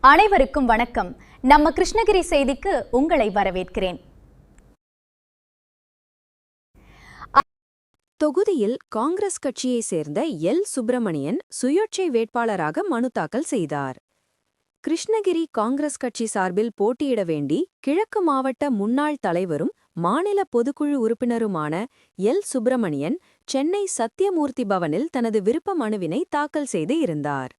அனைவருக்கும் வணக்கம். நம்ம கிருஷ்ணகிரி செய்திக்கு உங்களை வரவேற்கிறேன். தொகுதியில் காங்கிரஸ் கட்சியை சேர்ந்த எல். சுப்பிரமணியன் சுயேட்சை வேட்பாளராக மனு தாக்கல் செய்தார். கிருஷ்ணகிரி காங்கிரஸ் கட்சி சார்பில் போட்டியிட வேண்டி கிழக்கு மாவட்ட முன்னாள் தலைவரும் மாநில பொதுக்குழு உறுப்பினருமான எல். சுப்பிரமணியன் சென்னை சத்தியமூர்த்தி பவனில் தனது விருப்ப மனுவினை தாக்கல் செய்து இருந்தார்.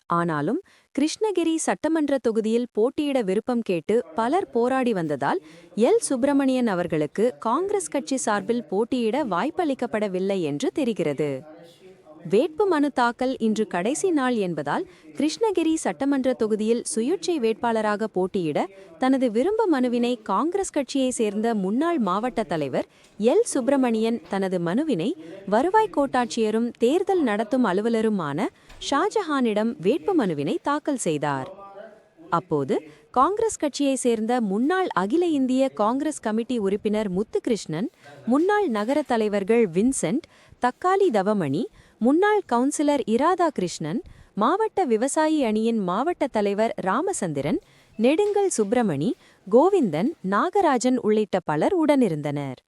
ஆனாலும் கிருஷ்ணகிரி சட்டமன்ற தொகுதியில் போட்டியிட விருப்பம் கேட்டு பலர் போராடி வந்ததால் எல். சுப்பிரமணியன் அவர்களுக்கு காங்கிரஸ் கட்சி சார்பில் போட்டியிட வாய்ப்பளிக்கப்படவில்லை என்று தெரிகிறது. வேட்பு மனு தாக்கல் இன்று கடைசி நாள் என்பதால் கிருஷ்ணகிரி சட்டமன்ற தொகுதியில் சுயேட்சை வேட்பாளராக போட்டியிட தனது விருப்ப மனுவினை காங்கிரஸ் கட்சியை சேர்ந்த முன்னாள் மாவட்ட தலைவர் எல். சுப்பிரமணியன் தனது மனுவினை வருவாய் கோட்டாட்சியரும் தேர்தல் நடத்தும் அலுவலருமான ஷாஜஹானிடம் வேட்பு மனுவினை தாக்கல் செய்தார். அப்போது காங்கிரஸ் கட்சியை சேர்ந்த முன்னாள் அகில இந்திய காங்கிரஸ் கமிட்டி உறுப்பினர் முத்துகிருஷ்ணன், முன்னாள் நகர தலைவர்கள் வின்சென்ட், தக்காளி தவமணி, முன்னாள் கவுன்சிலர் இராதா கிருஷ்ணன், மாவட்ட விவசாயி அணியின் மாவட்ட தலைவர் ராமசந்திரன், நெடுங்கல் சுப்பிரமணி, கோவிந்தன், நாகராஜன் உள்ளிட்ட பலர் உடனிருந்தனர்.